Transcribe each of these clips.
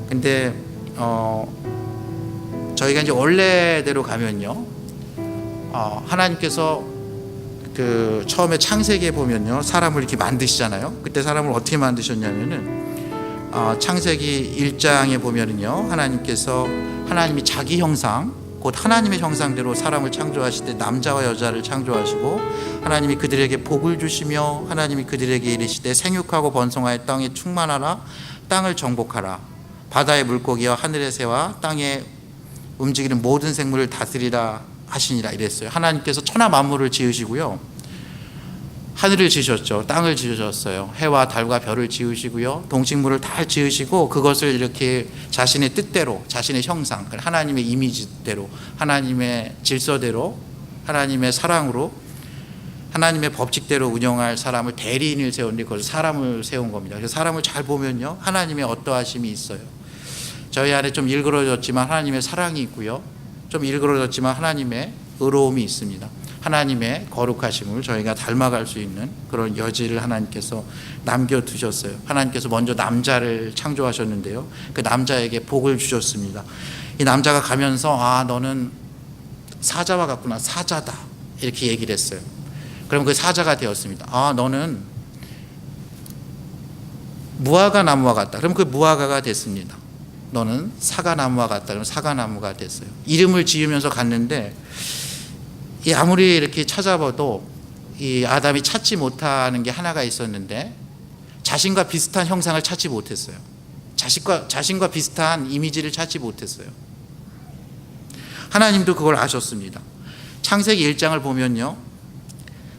근데 저희가 이제 원래대로 가면요, 하나님께서 그 처음에 창세기에 보면요, 사람을 이렇게 만드시잖아요. 그때 사람을 어떻게 만드셨냐면은 창세기 1장에 보면은요, 하나님이 자기 형상, 곧 하나님의 형상대로 사람을 창조하실 때 남자와 여자를 창조하시고, 하나님이 그들에게 복을 주시며 하나님이 그들에게 이르시되 생육하고 번성하여 땅에 충만하라, 땅을 정복하라, 바다의 물고기와 하늘의 새와 땅에 움직이는 모든 생물을 다스리라 하시니라 이랬어요. 하나님께서 천하 만물을 지으시고요, 하늘을 지으셨죠. 땅을 지으셨어요. 해와 달과 별을 지으시고요, 동식물을 다 지으시고, 그것을 이렇게 자신의 뜻대로, 자신의 형상, 하나님의 이미지대로, 하나님의 질서대로, 하나님의 사랑으로, 하나님의 법칙대로 운영할 사람을 대리인을 세웠는데, 그것을 사람을 세운 겁니다. 그래서 사람을 잘 보면요, 하나님의 어떠하심이 있어요. 저희 안에 좀 일그러졌지만 하나님의 사랑이 있고요, 좀 일그러졌지만 하나님의 의로움이 있습니다. 하나님의 거룩하심을 저희가 닮아갈 수 있는 그런 여지를 하나님께서 남겨두셨어요. 하나님께서 먼저 남자를 창조하셨는데요, 그 남자에게 복을 주셨습니다. 이 남자가 가면서 너는 사자와 같구나, 사자다, 이렇게 얘기를 했어요. 그럼 그 사자가 되었습니다. 너는 무화과 나무와 같다. 그럼 그 무화과가 됐습니다. 너는 사과나무와 같다. 그럼 사과나무가 됐어요. 이름을 지으면서 갔는데, 아무리 이렇게 찾아봐도 이 아담이 찾지 못하는 게 하나가 있었는데, 자신과 비슷한 형상을 찾지 못했어요. 자신과 비슷한 이미지를 찾지 못했어요. 하나님도 그걸 아셨습니다. 창세기 1장을 보면요,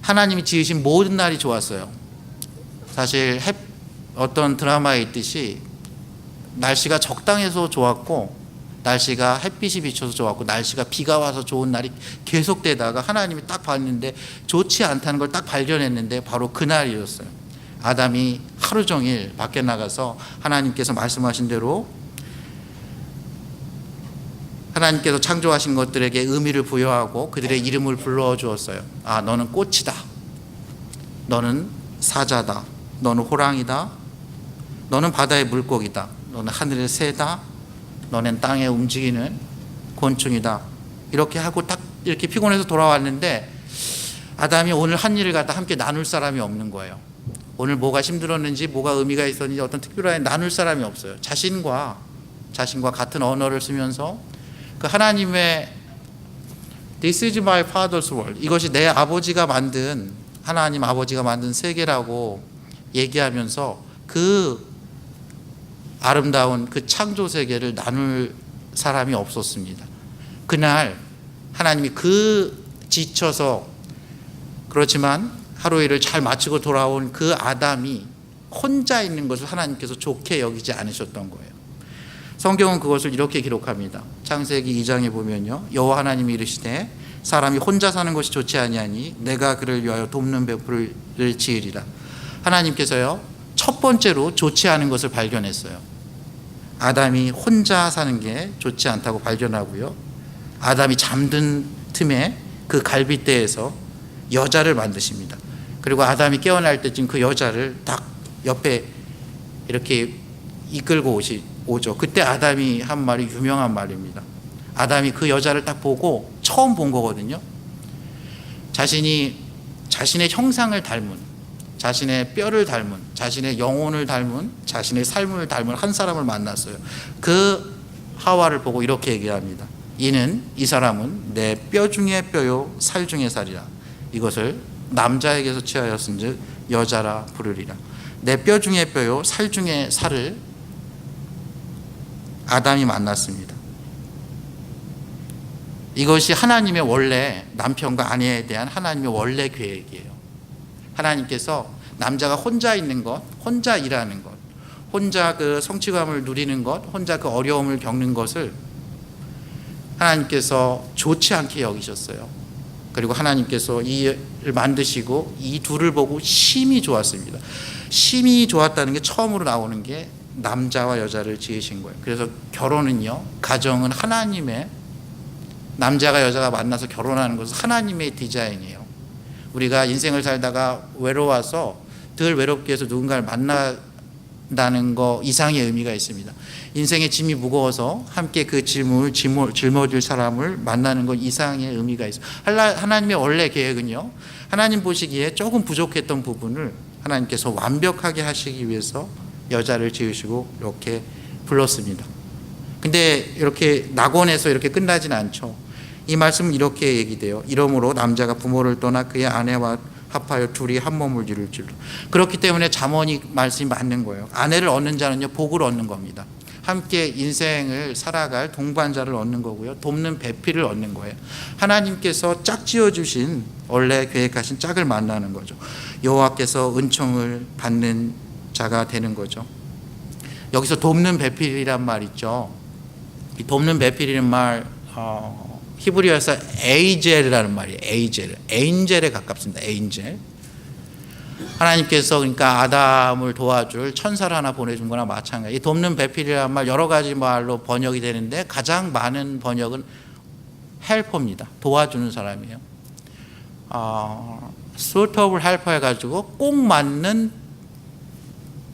하나님이 지으신 모든 날이 좋았어요. 사실 어떤 드라마에 있듯이 날씨가 적당해서 좋았고, 날씨가 햇빛이 비쳐서 좋았고, 날씨가 비가 와서 좋은 날이 계속되다가 하나님이 딱 봤는데 좋지 않다는 걸 딱 발견했는데 바로 그날이었어요. 아담이 하루 종일 밖에 나가서 하나님께서 말씀하신 대로 하나님께서 창조하신 것들에게 의미를 부여하고 그들의 이름을 불러주었어요. 너는 꽃이다, 너는 사자다, 너는 호랑이다, 너는 바다의 물고기다, 너는 하늘의 새다, 너는 땅에 움직이는 곤충이다. 이렇게 하고 딱 이렇게 피곤해서 돌아왔는데, 아담이 오늘 한 일을 갖다 함께 나눌 사람이 없는 거예요. 오늘 뭐가 힘들었는지, 뭐가 의미가 있었는지 어떤 특별한 나눌 사람이 없어요. 자신과 같은 언어를 쓰면서 그 하나님의 This is my father's world, 이것이 내 아버지가 만든, 하나님 아버지가 만든 세계라고 얘기하면서 그 아름다운 그 창조 세계를 나눌 사람이 없었습니다. 그날 하나님이 지쳐서, 그렇지만 하루 일을 잘 마치고 돌아온 그 아담이 혼자 있는 것을 하나님께서 좋게 여기지 않으셨던 거예요. 성경은 그것을 이렇게 기록합니다. 창세기 2장에 보면요, 여호와 하나님이 이르시되 사람이 혼자 사는 것이 좋지 아니하니 내가 그를 위하여 돕는 벼풀을 지으리라. 하나님께서요, 첫 번째로 좋지 않은 것을 발견했어요. 아담이 혼자 사는 게 좋지 않다고 발견하고요, 아담이 잠든 틈에 그 갈빗대에서 여자를 만드십니다. 그리고 아담이 깨어날 때쯤 그 여자를 딱 옆에 이렇게 이끌고 오죠. 그때 아담이 한 말이 유명한 말입니다. 아담이 그 여자를 딱 보고 처음 본 거거든요. 자신의 형상을 닮은, 자신의 뼈를 닮은, 자신의 영혼을 닮은, 자신의 삶을 닮은 한 사람을 만났어요. 그 하와를 보고 이렇게 얘기합니다. 이 사람은 내 뼈 중에 뼈요 살 중에 살이라. 이것을 남자에게서 취하였은즉 여자라 부르리라. 내 뼈 중에 뼈요 살 중에 살을 아담이 만났습니다. 이것이 하나님의 원래, 남편과 아내에 대한 하나님의 원래 계획이에요. 하나님께서 남자가 혼자 있는 것, 혼자 일하는 것, 혼자 그 성취감을 누리는 것, 혼자 그 어려움을 겪는 것을 하나님께서 좋지 않게 여기셨어요. 그리고 하나님께서 이를 만드시고 이 둘을 보고 심히 좋았습니다. 심히 좋았다는 게 처음으로 나오는 게 남자와 여자를 지으신 거예요. 그래서 결혼은요, 가정은 하나님의, 남자가 여자가 만나서 결혼하는 것은 하나님의 디자인이에요. 우리가 인생을 살다가 외로워서 덜 외롭게 해서 누군가를 만나게 만난다는 거 이상의 의미가 있습니다. 인생의 짐이 무거워서 함께 그 짐을 짊어질 사람을 만나는 건 이상의 의미가 있어요. 하나님의 원래 계획은요, 하나님 보시기에 조금 부족했던 부분을 하나님께서 완벽하게 하시기 위해서 여자를 지으시고 이렇게 불렀습니다. 근데 이렇게 낙원에서 이렇게 끝나진 않죠. 이 말씀은 이렇게 얘기돼요. 이러므로 남자가 부모를 떠나 그의 아내와 합하여 둘이 한 몸을 이룰 줄로. 그렇기 때문에 잠언이 말씀이 맞는 거예요. 아내를 얻는 자는요, 복을 얻는 겁니다. 함께 인생을 살아갈 동반자를 얻는 거고요, 돕는 배필을 얻는 거예요. 하나님께서 짝지어 주신 원래 계획하신 짝을 만나는 거죠. 여호와께서 은총을 받는 자가 되는 거죠. 여기서 돕는 배필이란 말 있죠. 이 돕는 배필이라는 말 히브리어에서 에이젤이라는 말이에요. 에인젤에 가깝습니다. 에인젤. 하나님께서 그러니까 아담을 도와줄 천사를 하나 보내준 거나 마찬가지. 이 돕는 배필이라는 말 여러 가지 말로 번역이 되는데 가장 많은 번역은 헬퍼입니다. 도와주는 사람이에요. suitable helper 해가지고 꼭 맞는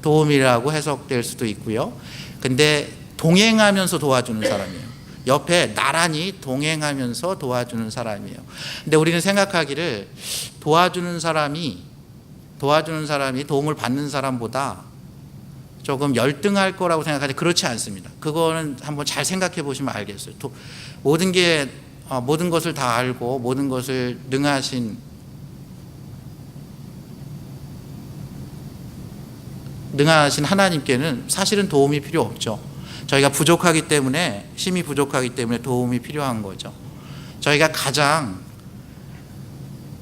도움이라고 해석될 수도 있고요. 근데 동행하면서 도와주는 사람이에요. 옆에 나란히 동행하면서 도와주는 사람이에요. 근데 우리는 생각하기를 도와주는 사람이 도움을 받는 사람보다 조금 열등할 거라고 생각하는데 그렇지 않습니다. 그거는 한번 잘 생각해 보시면 알겠어요. 모든 것을 다 알고 모든 것을 능하신 하나님께는 사실은 도움이 필요 없죠. 저희가 부족하기 때문에, 힘이 부족하기 때문에 도움이 필요한 거죠. 저희가 가장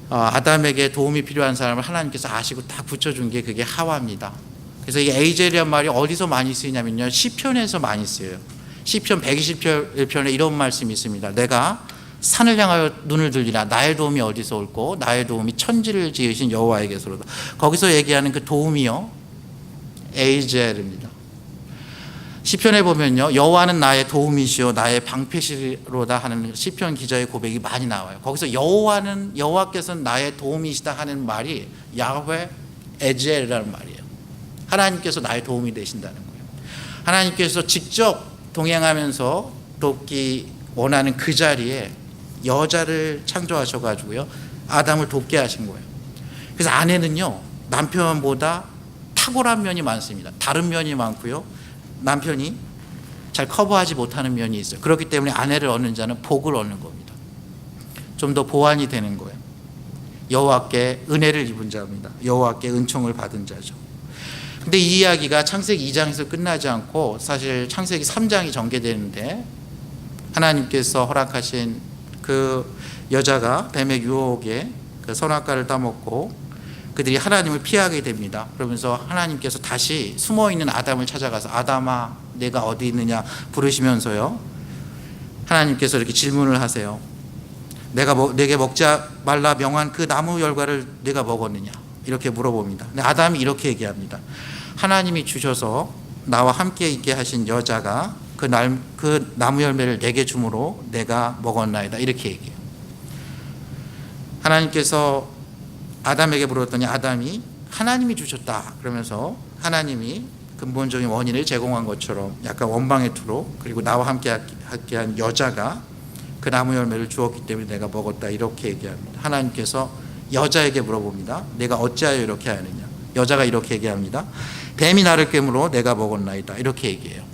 아담에게 도움이 필요한 사람을 하나님께서 아시고 딱 붙여준 게 그게 하와입니다. 그래서 이 에이젤이란 말이 어디서 많이 쓰이냐면요, 시편에서 많이 쓰여요. 시편 121편에 이런 말씀이 있습니다. 내가 산을 향하여 눈을 들리라. 나의 도움이 어디서 올고 나의 도움이 천지를 지으신 여호와에게서로다. 거기서 얘기하는 그 도움이요, 에이젤입니다. 시편에 보면요, 여호와는 나의 도움이시요 나의 방패시로다 하는 시편 기자의 고백이 많이 나와요. 거기서 여호와께서는 나의 도움이시다 하는 말이 야훼 에젤이라는 말이에요. 하나님께서 나의 도움이 되신다는 거예요. 하나님께서 직접 동행하면서 돕기 원하는 그 자리에 여자를 창조하셔가지고요, 아담을 돕게 하신 거예요. 그래서 아내는요, 남편보다 탁월한 면이 많습니다. 다른 면이 많고요, 남편이 잘 커버하지 못하는 면이 있어요. 그렇기 때문에 아내를 얻는 자는 복을 얻는 겁니다. 좀 더 보완이 되는 거예요. 여호와께 은혜를 입은 자입니다. 여호와께 은총을 받은 자죠. 근데 이 이야기가 창세기 2장에서 끝나지 않고 사실 창세기 3장이 전개되는데, 하나님께서 허락하신 그 여자가 뱀의 유혹에 그 선악과를 따먹고 그들이 하나님을 피하게 됩니다. 그러면서 하나님께서 다시 숨어있는 아담을 찾아가서 아담아 내가 어디 있느냐 부르시면서요, 하나님께서 이렇게 질문을 하세요. 내게 먹지 말라 명한 그 나무 열과를 네가 먹었느냐, 이렇게 물어봅니다. 근데 아담이 이렇게 얘기합니다. 하나님이 주셔서 나와 함께 있게 하신 여자가 그 나무 열매를 내게 주므로 내가 먹었나이다, 이렇게 얘기해요. 하나님께서 아담에게 물었더니 아담이 하나님이 주셨다 그러면서 하나님이 근본적인 원인을 제공한 것처럼 약간 원방의 투로, 그리고 나와 함께 한 여자가 그 나무 열매를 주었기 때문에 내가 먹었다, 이렇게 얘기합니다. 하나님께서 여자에게 물어봅니다. 내가 어찌하여 이렇게 하느냐. 여자가 이렇게 얘기합니다. 뱀이 나를 깨물어 내가 먹었나이다, 이렇게 얘기해요.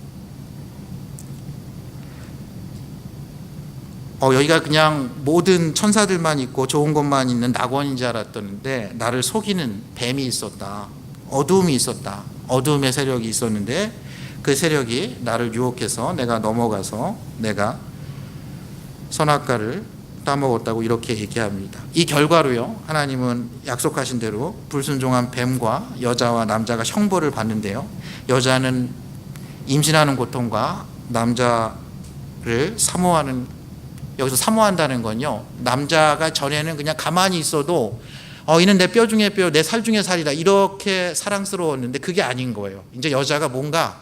여기가 그냥 모든 천사들만 있고 좋은 것만 있는 낙원인 줄 알았던데 나를 속이는 뱀이 있었다. 어두움이 있었다. 어두움의 세력이 있었는데 그 세력이 나를 유혹해서 내가 넘어가서 내가 선악과를 따먹었다고 이렇게 얘기합니다. 이 결과로요, 하나님은 약속하신 대로 불순종한 뱀과 여자와 남자가 형벌을 받는데요, 여자는 임신하는 고통과 남자를 사모하는, 여기서 사모한다는 건요, 남자가 전에는 그냥 가만히 있어도 이는 내 뼈 중에 뼈, 내 살 중에 살이다, 이렇게 사랑스러웠는데 그게 아닌 거예요. 이제 여자가 뭔가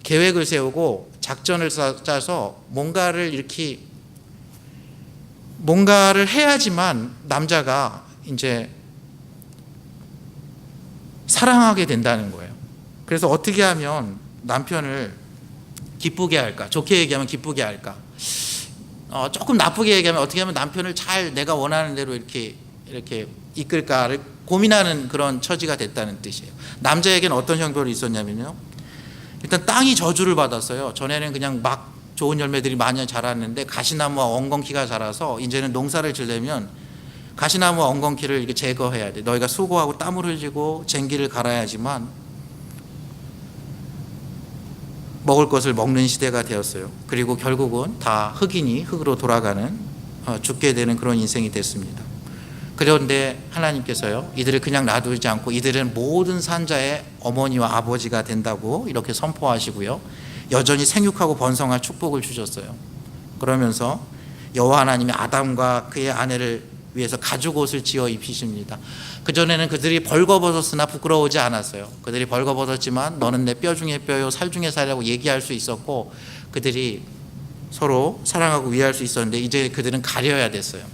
계획을 세우고 작전을 짜서 뭔가를 해야지만 남자가 이제 사랑하게 된다는 거예요. 그래서 어떻게 하면 남편을 기쁘게 할까? 좋게 얘기하면 기쁘게 할까? 조금 나쁘게 얘기하면 어떻게 하면 남편을 잘 내가 원하는 대로 이렇게 이끌까를 고민하는 그런 처지가 됐다는 뜻이에요. 남자에게는 어떤 형편이 있었냐면요. 일단 땅이 저주를 받았어요. 전에는 그냥 막 좋은 열매들이 많이 자랐는데 가시나무와 엉겅퀴가 자라서 이제는 농사를 지려면 가시나무와 엉겅퀴를 이렇게 제거해야 돼. 너희가 수고하고 땀을 흘리고 쟁기를 갈아야지만 먹을 것을 먹는 시대가 되었어요. 그리고 결국은 다 흙이니 흙으로 돌아가는 죽게 되는 그런 인생이 됐습니다. 그런데 하나님께서요, 이들을 그냥 놔두지 않고 이들은 모든 산자의 어머니와 아버지가 된다고 이렇게 선포하시고요, 여전히 생육하고 번성할 축복을 주셨어요. 그러면서 여호와 하나님이 아담과 그의 아내를 위해서 가죽옷을 지어 입히십니다. 그전에는 그들이 벌거벗었으나 부끄러우지 않았어요. 그들이 벌거벗었지만 너는 내 뼈 중에 뼈요 살 중에 살이라고 얘기할 수 있었고 그들이 서로 사랑하고 위할 수 있었는데 이제 그들은 가려야 됐어요.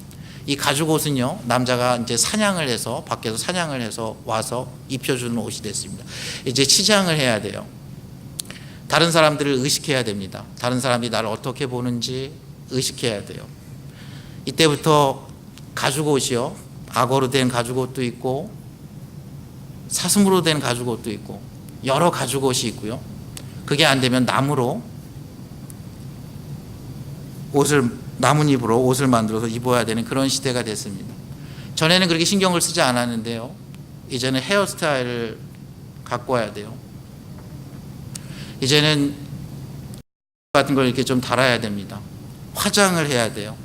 이 가죽옷은요, 남자가 이제 사냥을 해서 밖에서 사냥을 해서 와서 입혀주는 옷이 됐습니다. 이제 치장을 해야 돼요. 다른 사람들을 의식해야 됩니다. 다른 사람들이 나를 어떻게 보는지 의식해야 돼요. 이때부터 가죽옷이요, 악어로 된 가죽옷도 있고 사슴으로 된 가죽옷도 있고 여러 가죽옷이 있고요. 그게 안 되면 나뭇잎으로 옷을 만들어서 입어야 되는 그런 시대가 됐습니다. 전에는 그렇게 신경을 쓰지 않았는데요, 이제는 헤어스타일을 갖고 와야 돼요. 이제는 같은 걸 이렇게 좀 달아야 됩니다. 화장을 해야 돼요.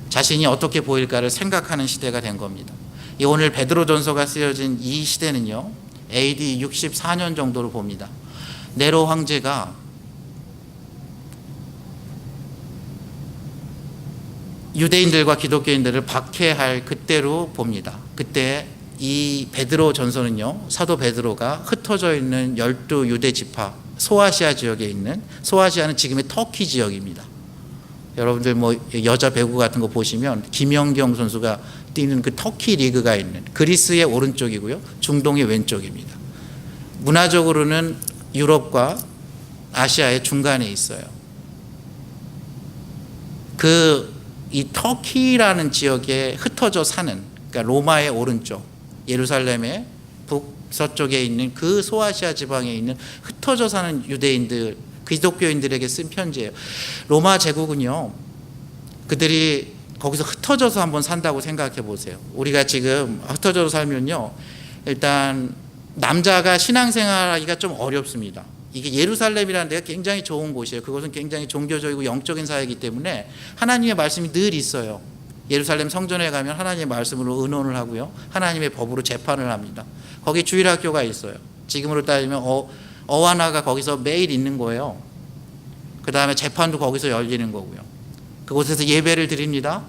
자신이 어떻게 보일까를 생각하는 시대가 된 겁니다. 이 오늘 베드로전서가 쓰여진 이 시대는요, AD 64년 정도로 봅니다. 네로 황제가 유대인들과 기독교인들을 박해할 그때로 봅니다. 그때 이 베드로 전서는요, 사도 베드로가 흩어져 있는 12 유대 지파, 소아시아 지역에 있는, 소아시아는 지금의 터키 지역입니다. 여러분들 뭐 여자 배구 같은 거 보시면 김연경 선수가 뛰는 그 터키 리그가 있는, 그리스의 오른쪽이고요, 중동의 왼쪽입니다. 문화적으로는 유럽과 아시아의 중간에 있어요. 이 터키라는 지역에 흩어져 사는, 그러니까 로마의 오른쪽, 예루살렘의 북서쪽에 있는 그 소아시아 지방에 있는 흩어져 사는 유대인들, 기독교인들에게 쓴 편지예요. 로마 제국은요, 그들이 거기서 흩어져서 한번 산다고 생각해 보세요. 우리가 지금 흩어져서 살면요, 일단 남자가 신앙생활하기가 좀 어렵습니다. 이게 예루살렘이라는 데가 굉장히 좋은 곳이에요. 그것은 굉장히 종교적이고 영적인 사회이기 때문에 하나님의 말씀이 늘 있어요. 예루살렘 성전에 가면 하나님의 말씀으로 의논을 하고요, 하나님의 법으로 재판을 합니다. 거기 주일학교가 있어요. 지금으로 따지면 어와나가 거기서 매일 있는 거예요. 그 다음에 재판도 거기서 열리는 거고요. 그곳에서 예배를 드립니다.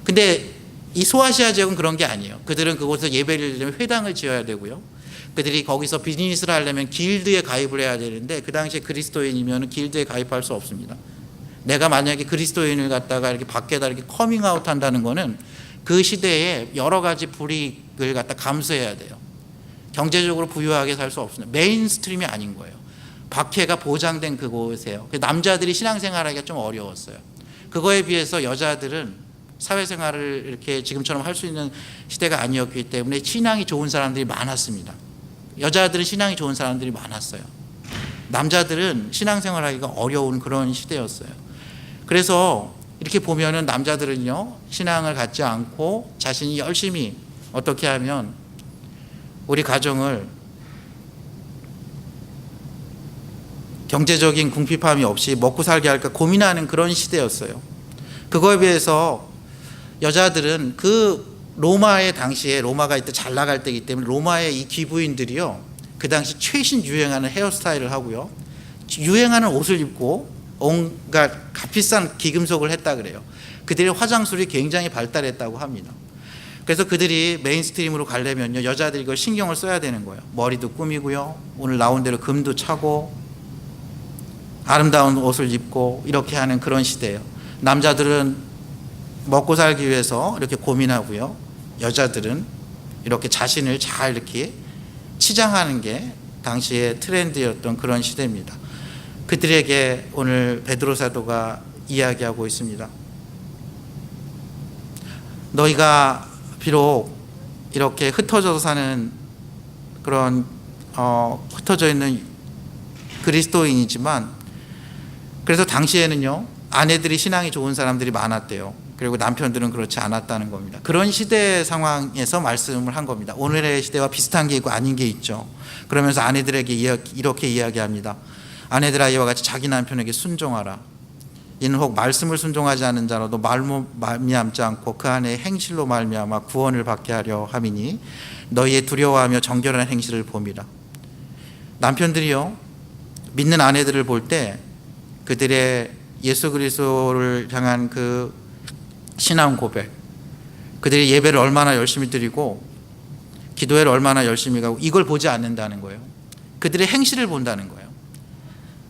근데 이 소아시아 지역은 그런 게 아니에요. 그들은 그곳에서 예배를 드리려면 회당을 지어야 되고요, 그들이 거기서 비즈니스를 하려면 길드에 가입을 해야 되는데 그 당시에 그리스도인이면 길드에 가입할 수 없습니다. 내가 만약에 그리스도인을 갖다가 이렇게 밖에다 이렇게 커밍아웃 한다는 거는 그 시대에 여러 가지 불이익을 갖다 감수해야 돼요. 경제적으로 부유하게 살 수 없습니다. 메인스트림이 아닌 거예요. 박해가 보장된 그곳이에요. 남자들이 신앙생활하기가 좀 어려웠어요. 그거에 비해서 여자들은 사회생활을 이렇게 지금처럼 할 수 있는 시대가 아니었기 때문에 신앙이 좋은 사람들이 많았습니다. 여자들은 신앙이 좋은 사람들이 많았어요. 남자들은 신앙생활하기가 어려운 그런 시대였어요. 그래서 이렇게 보면은 남자들은요, 신앙을 갖지 않고 자신이 열심히 어떻게 하면 우리 가정을 경제적인 궁핍함이 없이 먹고 살게 할까 고민하는 그런 시대였어요. 그거에 비해서 여자들은 그 로마의 당시에, 로마가 이때 잘 나갈 때이기 때문에 로마의 이 귀부인들이요, 그 당시 최신 유행하는 헤어스타일을 하고요, 유행하는 옷을 입고 온갖 값비싼 기금속을 했다 그래요. 그들의 화장술이 굉장히 발달했다고 합니다. 그래서 그들이 메인스트림으로 가려면요, 여자들이 이걸 신경을 써야 되는 거예요. 머리도 꾸미고요, 오늘 나온 대로 금도 차고 아름다운 옷을 입고 이렇게 하는 그런 시대예요. 남자들은 먹고 살기 위해서 이렇게 고민하고요, 여자들은 이렇게 자신을 잘 이렇게 치장하는 게 당시의 트렌드였던 그런 시대입니다. 그들에게 오늘 베드로 사도가 이야기하고 있습니다. 너희가 비록 이렇게 흩어져서 사는 그런 흩어져 있는 그리스도인이지만 그래서 당시에는요 아내들이 신앙이 좋은 사람들이 많았대요. 그리고 남편들은 그렇지 않았다는 겁니다. 그런 시대 상황에서 말씀을 한 겁니다. 오늘의 시대와 비슷한 게 있고 아닌 게 있죠. 그러면서 아내들에게 이렇게 이야기합니다. 아내들아 이와 같이 자기 남편에게 순종하라. 이는 혹 말씀을 순종하지 않은 자라도 말미암지 않고 그 안에 행실로 말미암아 구원을 받게 하려 함이니 너희의 두려워하며 정결한 행실을 봄이라. 남편들이요 믿는 아내들을 볼 때 그들의 예수 그리스도를 향한 그 신앙 고백, 그들이 예배를 얼마나 열심히 드리고 기도회를 얼마나 열심히 가고 이걸 보지 않는다는 거예요. 그들의 행실을 본다는 거예요.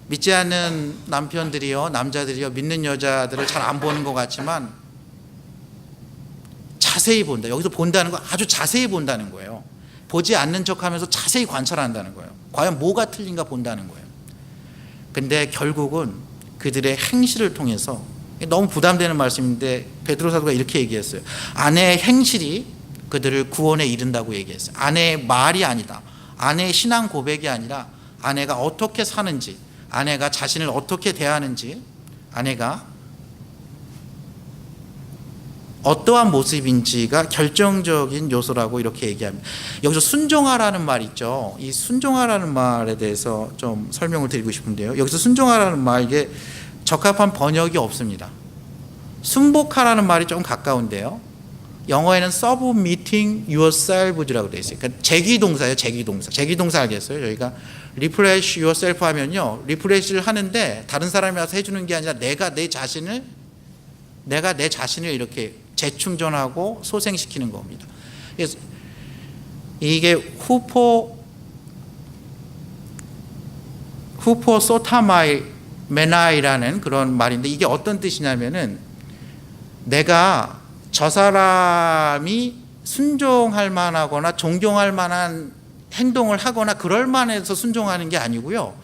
믿지 않는 남편들이요 남자들이요 믿는 여자들을 잘 안 보는 것 같지만 자세히 본다. 여기서 본다는 거 아주 자세히 본다는 거예요. 보지 않는 척하면서 자세히 관찰한다는 거예요. 과연 뭐가 틀린가 본다는 거예요. 근데 결국은 그들의 행실을 통해서, 너무 부담되는 말씀인데 베드로 사도가 이렇게 얘기했어요. 아내의 행실이 그들을 구원에 이른다고 얘기했어요. 아내의 말이 아니다. 아내의 신앙 고백이 아니라 아내가 어떻게 사는지, 아내가 자신을 어떻게 대하는지, 아내가 어떠한 모습인지가 결정적인 요소라고 이렇게 얘기합니다. 여기서 순종하라는 말 있죠. 이 순종하라는 말에 대해서 좀 설명을 드리고 싶은데요. 여기서 순종하라는 말, 이게 적합한 번역이 없습니다. 순복하라는 말이 좀 가까운데요. 영어에는 submitting yourselves라고 되어 있어요. 그러니까 제기동사예요. 제기동사. 제기동사 알겠어요? 저희가 refresh yourself 하면요, 리프레시를 하는데 다른 사람이 와서 해주는 게 아니라 내가 내 자신을 이렇게 재충전하고 소생시키는 겁니다. 그래서 이게 후포 소타마이 메나이라는 그런 말인데, 이게 어떤 뜻이냐면은 내가 저 사람이 순종할 만하거나 존경할 만한 행동을 하거나 그럴 만해서 순종하는 게 아니고요,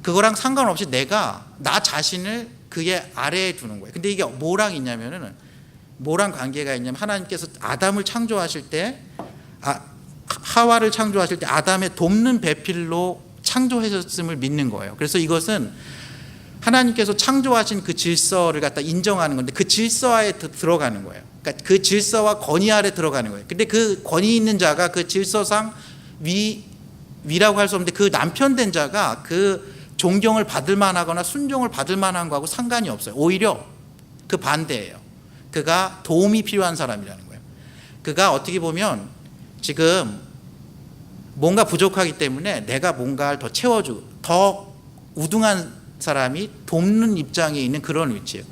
그거랑 상관없이 내가 나 자신을 그의 아래에 두는 거예요. 근데 이게 뭐랑 있냐면은, 뭐랑 관계가 있냐면, 하나님께서 아담을 창조하실 때, 하와를 창조하실 때 아담의 돕는 배필로 창조하셨음을 믿는 거예요. 그래서 이것은 하나님께서 창조하신 그 질서를 갖다 인정하는 건데, 그 질서에 들어가는 거예요. 그러니까 그 질서와 권위 아래 들어가는 거예요. 근데 그 권위 있는 자가 그 질서상 위라고 할 수 없는데, 그 남편 된 자가 그 존경을 받을 만하거나 순종을 받을 만한 거하고 상관이 없어요. 오히려 그 반대예요. 그가 도움이 필요한 사람이라는 거예요. 그가 어떻게 보면 지금 뭔가 부족하기 때문에 내가 뭔가를 더 채워주고, 더 우등한 사람이 돕는 입장에 있는 그런 위치예요.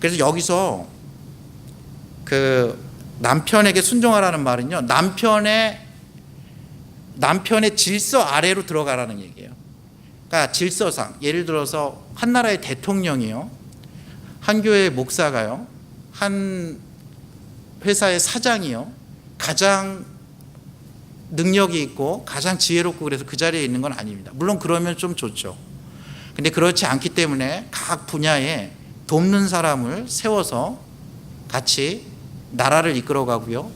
그래서 여기서 그 남편에게 순종하라는 말은요, 남편의 질서 아래로 들어가라는 얘기예요. 그러니까 질서상, 예를 들어서 한 나라의 대통령이요, 한 교회의 목사가요, 한 회사의 사장이요, 가장 능력이 있고 가장 지혜롭고 그래서 그 자리에 있는 건 아닙니다. 물론 그러면 좀 좋죠. 근데 그렇지 않기 때문에 각 분야에 돕는 사람을 세워서 같이 나라를 이끌어가고요,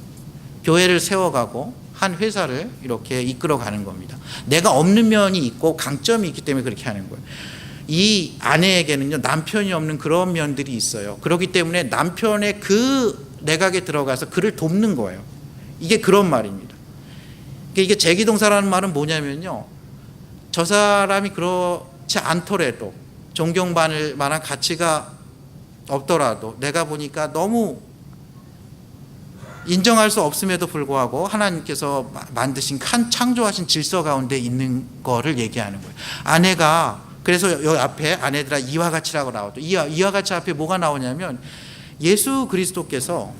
교회를 세워가고 한 회사를 이렇게 이끌어가는 겁니다. 내가 없는 면이 있고 강점이 있기 때문에 그렇게 하는 거예요. 이 아내에게는요, 남편이 없는 그런 면들이 있어요. 그렇기 때문에 남편의 그 내각에 들어가서 그를 돕는 거예요. 이게 그런 말입니다. 이게 제기동사라는 말은 뭐냐면요, 저 사람이 그렇지 않더라도, 존경받을 만한 가치가 없더라도, 내가 보니까 너무 인정할 수 없음에도 불구하고 하나님께서 만드신 창조하신 질서 가운데 있는 거를 얘기하는 거예요. 아내가, 그래서 여기 앞에 아내들아 이와 같이라고 나오죠. 이와 같이 앞에 뭐가 나오냐면, 예수 그리스도께서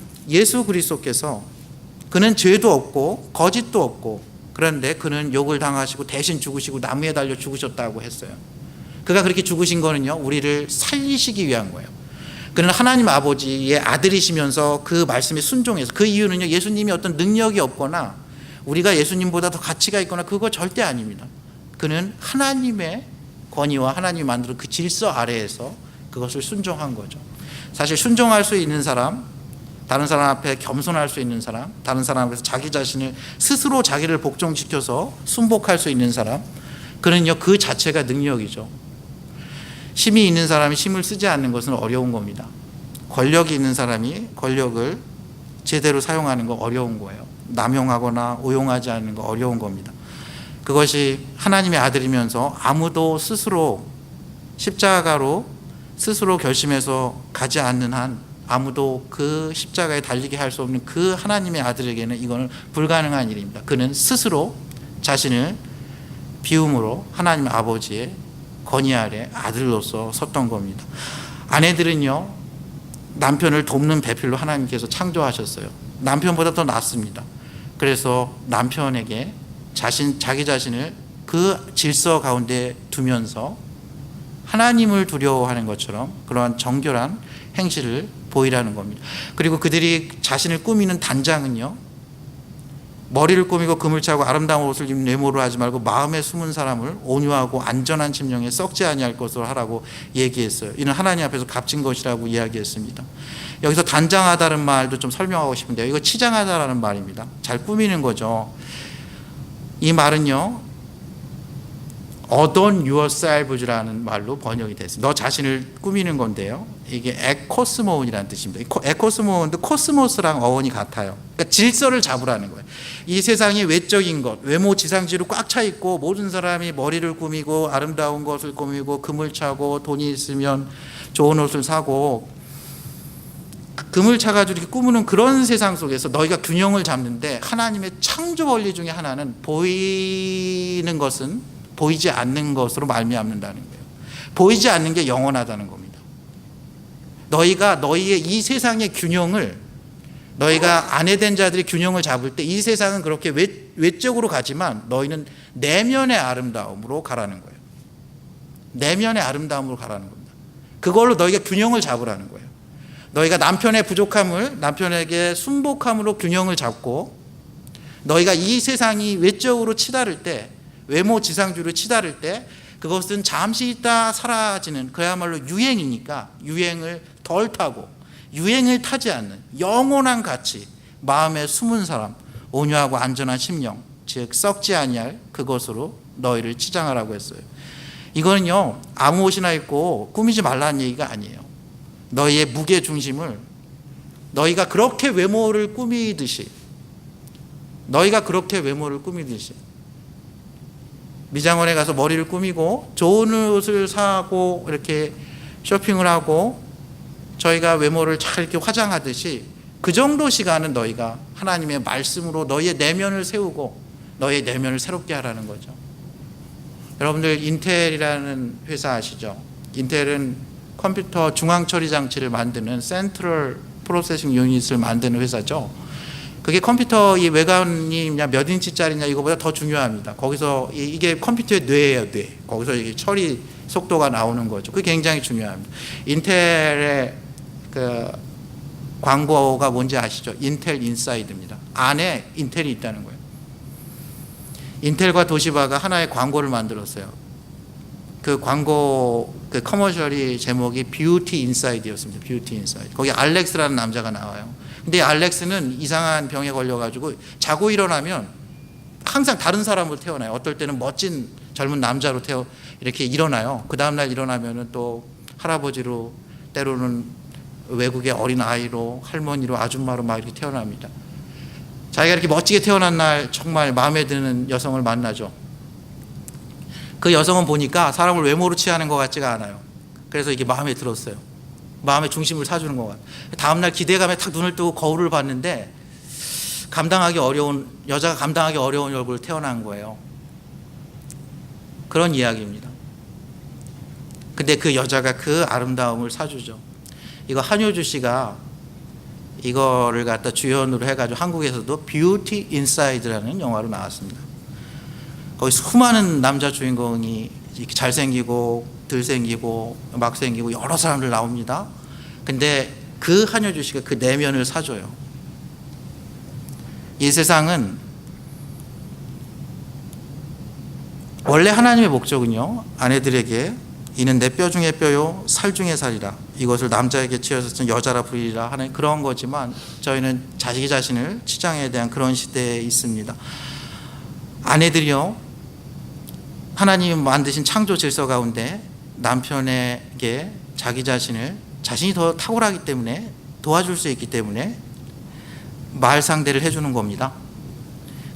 그는 죄도 없고 거짓도 없고, 그런데 그는 욕을 당하시고 대신 죽으시고 나무에 달려 죽으셨다고 했어요. 그가 그렇게 죽으신 거는요, 우리를 살리시기 위한 거예요. 그는 하나님 아버지의 아들이시면서 그 말씀에 순종해서, 그 이유는요, 예수님이 어떤 능력이 없거나 우리가 예수님보다 더 가치가 있거나 그거 절대 아닙니다. 그는 하나님의 권위와 하나님이 만든 그 질서 아래에서 그것을 순종한 거죠. 사실 순종할 수 있는 사람, 다른 사람 앞에 겸손할 수 있는 사람, 다른 사람 앞에서 자기 자신을 스스로 자기를 복종시켜서 순복할 수 있는 사람, 그는요 그 자체가 능력이죠. 힘이 있는 사람이 힘을 쓰지 않는 것은 어려운 겁니다. 권력이 있는 사람이 권력을 제대로 사용하는 거 어려운 거예요. 남용하거나 오용하지 않는 거 어려운 겁니다. 그것이 하나님의 아들이면서 아무도 스스로 십자가로 스스로 결심해서 가지 않는 한 아무도 그 십자가에 달리게 할 수 없는 그 하나님의 아들에게는 이거는 불가능한 일입니다. 그는 스스로 자신을 비움으로 하나님 아버지의 권위 아래 아들로서 섰던 겁니다. 아내들은요 남편을 돕는 배필로 하나님께서 창조하셨어요. 남편보다 더 낫습니다. 그래서 남편에게 자기 자신을 그 질서 가운데 두면서 하나님을 두려워하는 것처럼 그러한 정결한 행실을 보이라는 겁니다. 그리고 그들이 자신을 꾸미는 단장은요 머리를 꾸미고 금을 차고 아름다운 옷을 입는 외모로 하지 말고 마음에 숨은 사람을 온유하고 안전한 심령에 썩지 아니할 것으로 하라고 얘기했어요. 이는 하나님 앞에서 값진 것이라고 이야기했습니다. 여기서 단장하다는 말도 좀 설명하고 싶은데요. 이거 치장하다라는 말입니다. 잘 꾸미는 거죠. 이 말은요 adorn yourselves라는 말로 번역이 됐어요. 너 자신을 꾸미는 건데요. 이게 에코스모온이라는 뜻입니다. 에코스모온도 코스모스랑 어원이 같아요. 그러니까 질서를 잡으라는 거예요. 이 세상이 외적인 것, 외모 지상주의로 꽉 차 있고 모든 사람이 머리를 꾸미고 아름다운 것을 꾸미고 금을 차고 돈이 있으면 좋은 옷을 사고 금을 차가지고 이렇게 꾸미는 그런 세상 속에서 너희가 균형을 잡는데 하나님의 창조 원리 중에 하나는 보이는 것은 보이지 않는 것으로 말미암는다는 거예요. 보이지 않는 게 영원하다는 겁니다. 너희가 너희의 이 세상의 균형을 너희가 아내된 자들이 균형을 잡을 때 이 세상은 그렇게 외적으로 가지만 너희는 내면의 아름다움으로 가라는 거예요. 내면의 아름다움으로 가라는 겁니다. 그걸로 너희가 균형을 잡으라는 거예요. 너희가 남편의 부족함을 남편에게 순복함으로 균형을 잡고 너희가 이 세상이 외적으로 치달을 때 외모 지상주의로 치달을 때 그것은 잠시 있다 사라지는 그야말로 유행이니까 유행을 덜 타고 유행을 타지 않는 영원한 가치 마음에 숨은 사람 온유하고 안전한 심령 즉 썩지 아니할 그것으로 너희를 치장하라고 했어요. 이거는요 아무 옷이나 입고 꾸미지 말라는 얘기가 아니에요. 너희의 무게 중심을 너희가 그렇게 외모를 꾸미듯이 미장원에 가서 머리를 꾸미고 좋은 옷을 사고 이렇게 쇼핑을 하고 저희가 외모를 잘 이렇게 화장하듯이 그 정도 시간은 너희가 하나님의 말씀으로 너희의 내면을 세우고 너희의 내면을 새롭게 하라는 거죠. 여러분들 인텔이라는 회사 아시죠? 인텔은 컴퓨터 중앙 처리 장치를 만드는 센트럴 프로세싱 유닛을 만드는 회사죠. 그게 컴퓨터 이 외관이냐 몇 인치짜리냐 이거보다 더 중요합니다. 거기서 이게 컴퓨터의 뇌예요, 뇌. 거기서 이게 처리 속도가 나오는 거죠. 그게 굉장히 중요합니다. 인텔의 그 광고가 뭔지 아시죠? 인텔 인사이드입니다. 안에 인텔이 있다는 거예요. 인텔과 도시바가 하나의 광고를 만들었어요. 그 광고 그 커머셜이 제목이 뷰티 인사이드였습니다. 뷰티 인사이드. 거기 알렉스라는 남자가 나와요. 근데 알렉스는 이상한 병에 걸려가지고 자고 일어나면 항상 다른 사람으로 태어나요. 어떨 때는 멋진 젊은 남자로 이렇게 일어나요. 그 다음날 일어나면은 또 할아버지로 때로는 외국의 어린 아이로 할머니로 아줌마로 막 이렇게 태어납니다. 자기가 이렇게 멋지게 태어난 날 정말 마음에 드는 여성을 만나죠. 그 여성은 보니까 사람을 외모로 취하는 것 같지가 않아요. 그래서 이게 마음에 들었어요. 마음의 중심을 사주는 것 같아요. 다음날 기대감에 탁 눈을 뜨고 거울을 봤는데 여자가 감당하기 어려운 얼굴로 태어난 거예요. 그런 이야기입니다. 근데 그 여자가 그 아름다움을 사주죠. 이거 한효주 씨가 이거를 갖다 주연으로 해가지고 한국에서도 뷰티 인사이드라는 영화로 나왔습니다. 거기 수많은 남자 주인공이 이렇게 잘생기고 덜생기고 막생기고 여러 사람들 나옵니다. 근데 그 한효주 씨가 그 내면을 사줘요. 이 세상은 원래 하나님의 목적은요, 아내들에게 이는 내 뼈 중에 뼈요 살 중에 살이라 이것을 남자에게 치어서 여자라 부리라 하는 그런 거지만, 저희는 자기 자신을 치장에 대한 그런 시대에 있습니다. 아내들이요, 하나님이 만드신 창조 질서 가운데 남편에게 자기 자신을, 자신이 더 탁월하기 때문에 도와줄 수 있기 때문에 말 상대를 해주는 겁니다.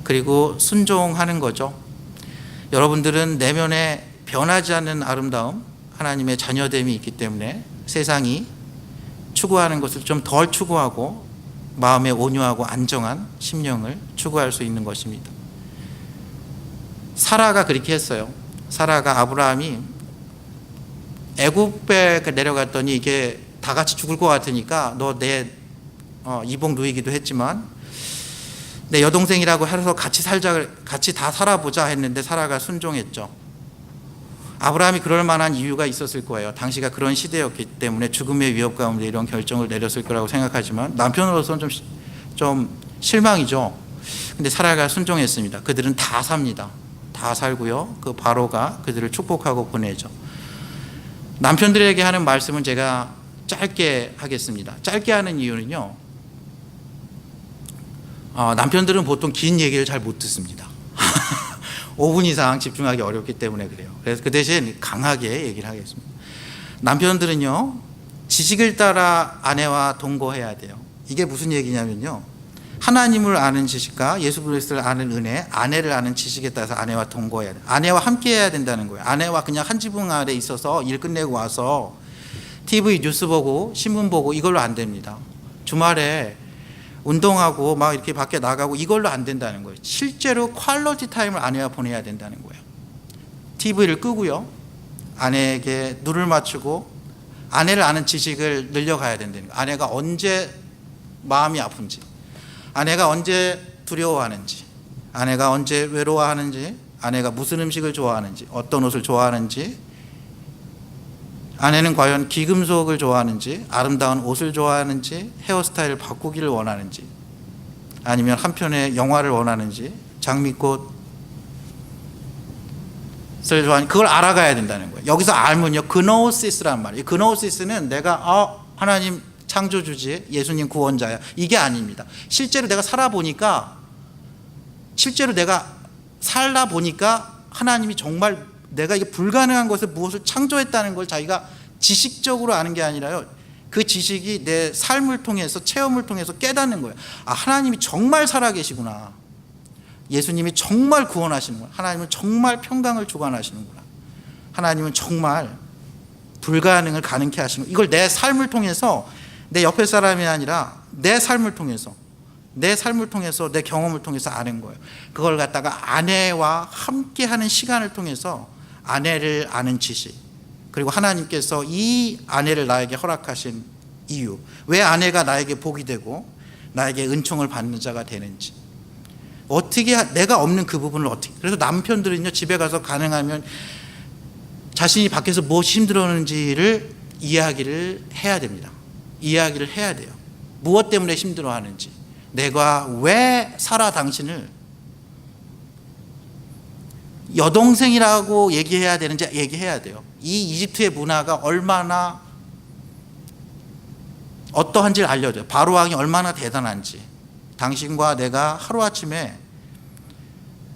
그리고 순종하는 거죠. 여러분들은 내면에 변하지 않는 아름다움, 하나님의 자녀됨이 있기 때문에 세상이 추구하는 것을 좀 덜 추구하고 마음에 온유하고 안정한 심령을 추구할 수 있는 것입니다. 사라가 그렇게 했어요. 사라가 아브라함이 애굽에 내려갔더니 이게 다 같이 죽을 것 같으니까 너 내 이복 누이기도 했지만 내 여동생이라고 해서 같이 살자, 같이 다 살아보자 했는데 사라가 순종했죠. 아브라함이 그럴 만한 이유가 있었을 거예요. 당시가 그런 시대였기 때문에 죽음의 위협 가운데 이런 결정을 내렸을 거라고 생각하지만 남편으로서는 좀 실망이죠. 근데 사라가 순종했습니다. 그들은 다 삽니다. 다 살고요. 그 바로가 그들을 축복하고 보내죠. 남편들에게 하는 말씀은 제가 짧게 하겠습니다. 짧게 하는 이유는요, 남편들은 보통 긴 얘기를 잘 못 듣습니다. 5분 이상 집중하기 어렵기 때문에 그래요. 그래서 그 대신 강하게 얘기를 하겠습니다. 남편들은요, 지식을 따라 아내와 동거해야 돼요. 이게 무슨 얘기냐면요, 하나님을 아는 지식과 예수 그리스도를 아는 은혜, 아내를 아는 지식에 따라서 아내와 동거해야 돼요. 아내와 함께 해야 된다는 거예요. 아내와 그냥 한 지붕 아래 있어서 일 끝내고 와서 TV 뉴스 보고 신문 보고 이걸로 안 됩니다. 주말에 운동하고 막 이렇게 밖에 나가고 이걸로 안 된다는 거예요. 실제로 퀄리티 타임을 아내와 보내야 된다는 거예요. TV를 끄고요, 아내에게 눈을 맞추고 아내를 아는 지식을 늘려가야 된다는 거예요. 아내가 언제 마음이 아픈지, 아내가 언제 두려워하는지, 아내가 언제 외로워하는지, 아내가 무슨 음식을 좋아하는지, 어떤 옷을 좋아하는지, 아내는 과연 귀금속을 좋아하는지, 아름다운 옷을 좋아하는지, 헤어스타일을 바꾸기를 원하는지, 아니면 한편의 영화를 원하는지, 장미꽃을 좋아하는지, 그걸 알아가야 된다는 거예요. 여기서 알면요, 그노시스란 말이에요. 그노시스는 내가 하나님 창조주지, 예수님 구원자야, 이게 아닙니다. 실제로 내가 살아보니까, 하나님이 정말 내가 이게 불가능한 것을 무엇을 창조했다는 걸 자기가 지식적으로 아는 게 아니라요, 그 지식이 내 삶을 통해서, 체험을 통해서 깨닫는 거예요. 하나님이 정말 살아계시구나. 예수님이 정말 구원하시는구나. 하나님은 정말 평강을 주관하시는구나. 하나님은 정말 불가능을 가능케 하시는, 이걸 내 삶을 통해서, 내 옆에 사람이 아니라 내 삶을 통해서, 내 경험을 통해서 아는 거예요. 그걸 갖다가 아내와 함께하는 시간을 통해서 아내를 아는 지식, 그리고 하나님께서 이 아내를 나에게 허락하신 이유, 왜 아내가 나에게 복이 되고 나에게 은총을 받는 자가 되는지, 어떻게 내가 없는 그 부분을 어떻게, 그래서 남편들은요, 집에 가서 가능하면 자신이 밖에서 무엇이 힘들었는지를 이야기를 해야 됩니다. 이야기를 해야 돼요. 무엇 때문에 힘들어하는지, 내가 왜 사라 당신을 여동생이라고 얘기해야 되는지 얘기해야 돼요. 이 이집트의 문화가 얼마나 어떠한지를 알려줘요. 바로 왕이 얼마나 대단한지, 당신과 내가 하루아침에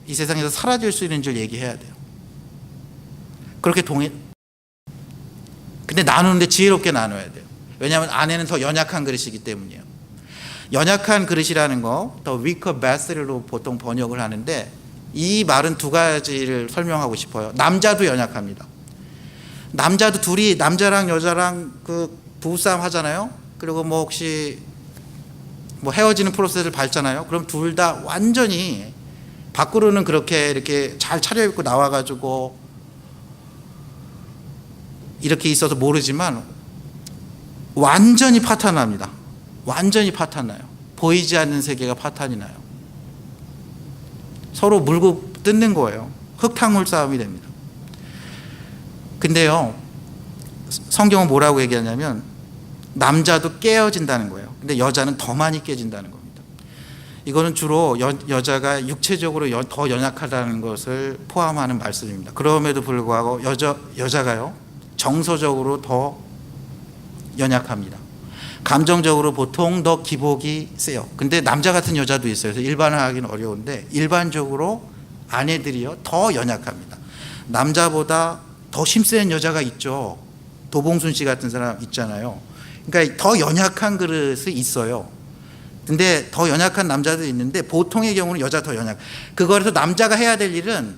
이 세상에서 사라질 수 있는 줄 얘기해야 돼요. 그렇게 근데 나누는데 지혜롭게 나눠야 돼요. 왜냐하면 아내는 더 연약한 그릇이기 때문이에요. 연약한 그릇이라는 거, 더 weaker vessel로 보통 번역을 하는데, 이 말은 두 가지를 설명하고 싶어요. 남자도 연약합니다. 남자도 둘이, 남자랑 여자랑 그 부부싸움 하잖아요. 그리고 혹시 헤어지는 프로세스를 밟잖아요. 그럼 둘 다 완전히, 밖으로는 그렇게 이렇게 잘 차려입고 나와가지고 이렇게 있어서 모르지만 완전히 파탄납니다. 완전히 파탄나요. 보이지 않는 세계가 파탄이 나요. 서로 물고 뜯는 거예요. 흙탕물 싸움이 됩니다. 근데요, 성경은 뭐라고 얘기하냐면 남자도 깨어진다는 거예요. 근데 여자는 더 많이 깨진다는 겁니다. 이거는 주로 여자가 육체적으로 더 연약하다는 것을 포함하는 말씀입니다. 그럼에도 불구하고 여자가요 정서적으로 더 연약합니다. 감정적으로 보통 더 기복이 세요. 근데 남자 같은 여자도 있어요. 그래서 일반화하기는 어려운데 일반적으로 아내들이요 더 연약합니다. 남자보다 더 힘센 여자가 있죠. 도봉순 씨 같은 사람 있잖아요. 그러니까 더 연약한 그릇이 있어요. 근데 더 연약한 남자도 있는데 보통의 경우는 여자 더 연약. 그거라서 남자가 해야 될 일은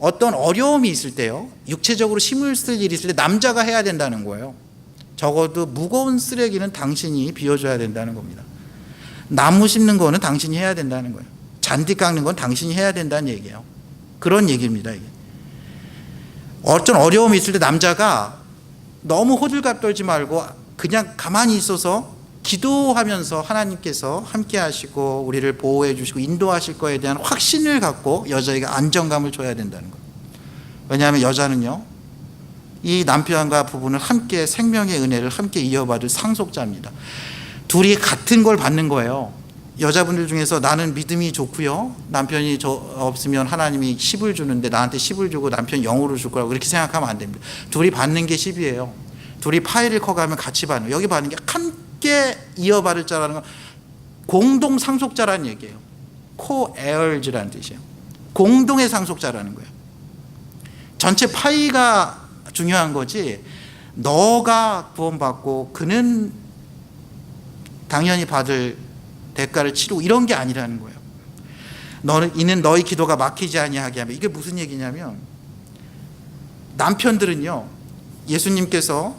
어떤 어려움이 있을 때요, 육체적으로 힘을 쓸 일이 있을 때 남자가 해야 된다는 거예요. 적어도 무거운 쓰레기는 당신이 비워줘야 된다는 겁니다. 나무 심는 거는 당신이 해야 된다는 거예요. 잔디 깎는 건 당신이 해야 된다는 얘기예요. 그런 얘기입니다. 이게 어떤 어려움이 있을 때 남자가 너무 호들갑 떨지 말고 그냥 가만히 있어서 기도하면서 하나님께서 함께 하시고 우리를 보호해 주시고 인도하실 거에 대한 확신을 갖고 여자에게 안정감을 줘야 된다는 거예요. 왜냐하면 여자는요 이 남편과 부부는 함께 생명의 은혜를 함께 이어받을 상속자입니다. 둘이 같은 걸 받는 거예요. 여자분들 중에서 나는 믿음이 좋고요, 남편이 없으면 하나님이 10을 주는데 나한테 10을 주고 남편이 0으로 줄 거라고 그렇게 생각하면 안 됩니다. 둘이 받는 게 10이에요. 둘이 파일을 커가면 같이 받는 거예요. 여기 받는 게 함께 이어받을 자라는 건 공동 상속자라는 얘기예요. co-heirs라는 뜻이에요. 공동의 상속자라는 거예요. 전체 파이가 중요한 거지 너가 구원받고 그는 당연히 받을 대가를 치르고 이런 게 아니라는 거예요. 이는 너희 기도가 막히지 아니하게 하며, 이게 무슨 얘기냐면 남편들은요 예수님께서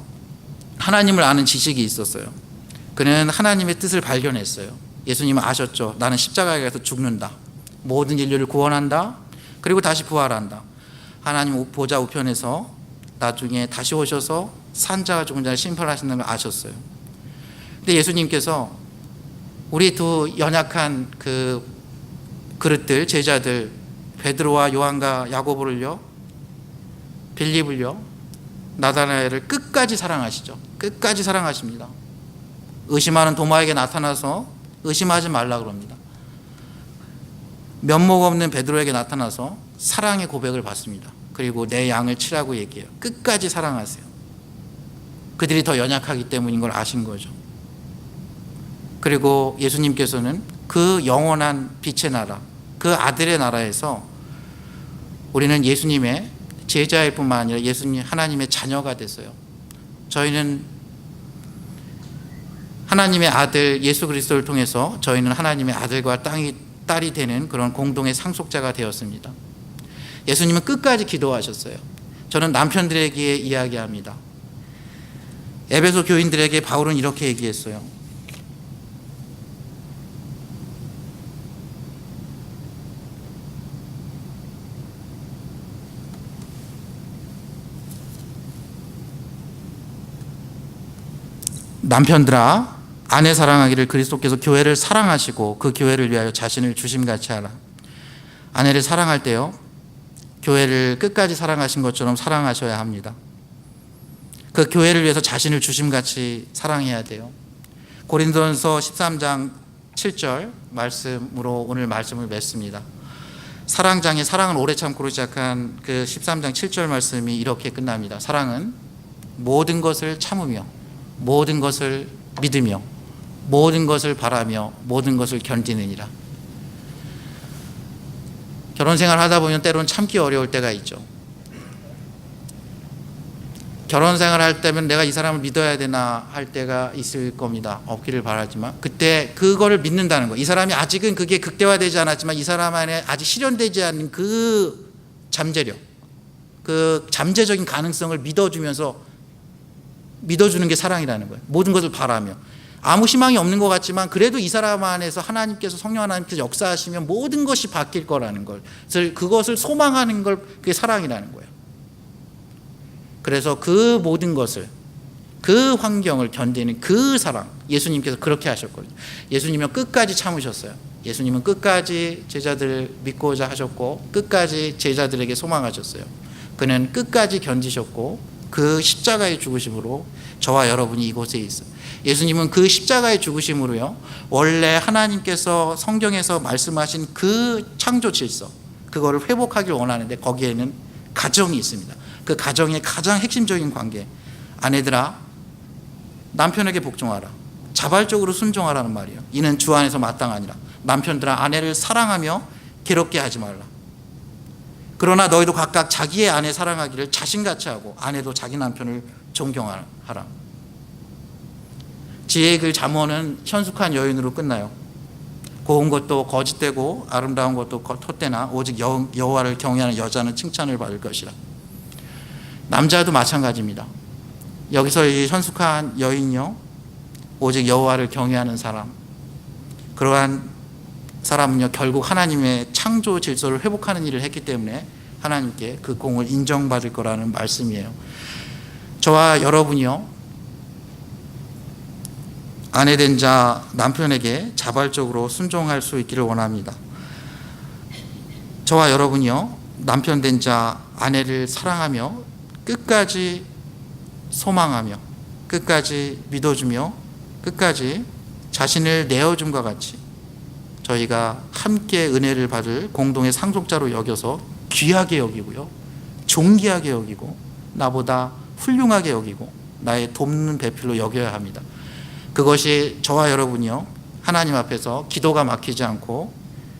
하나님을 아는 지식이 있었어요. 그는 하나님의 뜻을 발견했어요. 예수님은 아셨죠. 나는 십자가에 가서 죽는다, 모든 인류를 구원한다, 그리고 다시 부활한다. 하나님 보좌 우편에서 나중에 다시 오셔서 산자와 죽은 자를 심판하신다는 걸 아셨어요. 근데 예수님께서 우리 두 연약한 그 그릇들, 제자들 베드로와 요한과 야고보를요, 빌립을요, 나다나엘을 끝까지 사랑하시죠. 끝까지 사랑하십니다. 의심하는 도마에게 나타나서 의심하지 말라 그럽니다. 면목 없는 베드로에게 나타나서 사랑의 고백을 받습니다. 그리고 내 양을 치라고 얘기해요. 끝까지 사랑하세요. 그들이 더 연약하기 때문인 걸 아신 거죠. 그리고 예수님께서는 그 영원한 빛의 나라, 그 아들의 나라에서 우리는 예수님의 제자일 뿐만 아니라 예수님 하나님의 자녀가 됐어요. 저희는 하나님의 아들 예수 그리스도를 통해서 저희는 하나님의 아들과 딸이 되는 그런 공동의 상속자가 되었습니다. 예수님은 끝까지 기도하셨어요. 저는 남편들에게 이야기합니다. 에베소 교인들에게 바울은 이렇게 얘기했어요. 남편들아, 아내 사랑하기를 그리스도께서 교회를 사랑하시고 그 교회를 위하여 자신을 주심같이 하라. 아내를 사랑할 때요, 교회를 끝까지 사랑하신 것처럼 사랑하셔야 합니다. 그 교회를 위해서 자신을 주심같이 사랑해야 돼요. 고린도전서 13장 7절 말씀으로 오늘 말씀을 맺습니다. 사랑장에 사랑은 오래 참고로 시작한 그 13장 7절 말씀이 이렇게 끝납니다. 사랑은 모든 것을 참으며 모든 것을 믿으며 모든 것을 바라며 모든 것을 견디느니라. 결혼 생활 하다 보면 때로는 참기 어려울 때가 있죠. 결혼 생활 할 때면 내가 이 사람을 믿어야 되나 할 때가 있을 겁니다. 없기를 바라지만 그때 그거를 믿는다는 거. 이 사람이 아직은 그게 극대화되지 않았지만 이 사람 안에 아직 실현되지 않은 그 잠재력, 그 잠재적인 가능성을 믿어주는 게 사랑이라는 거예요. 모든 것을 바라며 아무 희망이 없는 것 같지만 그래도 이 사람 안에서 하나님께서 성령 하나님께서 역사하시면 모든 것이 바뀔 거라는 걸, 그것을 소망하는 걸, 그게 사랑이라는 거예요. 그래서 그 모든 것을, 그 환경을 견디는 그 사랑, 예수님께서 그렇게 하셨거든요. 예수님은 끝까지 참으셨어요. 예수님은 끝까지 제자들을 믿고자 하셨고 끝까지 제자들에게 소망하셨어요. 그는 끝까지 견디셨고 그 십자가의 죽으심으로 저와 여러분이 이곳에 있어요. 예수님은 그 십자가의 죽으심으로요, 원래 하나님께서 성경에서 말씀하신 그 창조 질서, 그거를 회복하길 원하는데 거기에는 가정이 있습니다. 그 가정의 가장 핵심적인 관계, 아내들아 남편에게 복종하라, 자발적으로 순종하라는 말이에요. 이는 주 안에서 마땅하니라. 남편들아 아내를 사랑하며 괴롭게 하지 말라. 그러나 너희도 각각 자기의 아내 사랑하기를 자신같이 하고 아내도 자기 남편을 존경하라. 지혜의 글 잠언은 현숙한 여인으로 끝나요. 고운 것도 거짓되고 아름다운 것도 헛되나 오직 여호와를 경외하는 여자는 칭찬을 받을 것이라. 남자도 마찬가지입니다. 여기서 이 현숙한 여인요, 오직 여호와를 경외하는 사람, 그러한 사람은요 결국 하나님의 창조 질서를 회복하는 일을 했기 때문에 하나님께 그 공을 인정받을 거라는 말씀이에요. 저와 여러분이요, 아내된 자 남편에게 자발적으로 순종할 수 있기를 원합니다. 저와 여러분이요, 남편 된 자 아내를 사랑하며 끝까지 소망하며 끝까지 믿어주며 끝까지 자신을 내어줌과 같이 저희가 함께 은혜를 받을 공동의 상속자로 여겨서 귀하게 여기고요, 존귀하게 여기고 나보다 훌륭하게 여기고 나의 돕는 배필로 여겨야 합니다. 그것이 저와 여러분이요, 하나님 앞에서 기도가 막히지 않고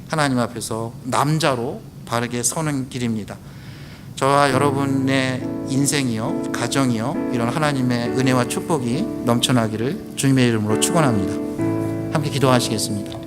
하나님 앞에서 남자로 바르게 서는 길입니다. 저와 여러분의 인생이요, 가정이요, 이런 하나님의 은혜와 축복이 넘쳐나기를 주님의 이름으로 축원합니다. 함께 기도하시겠습니다.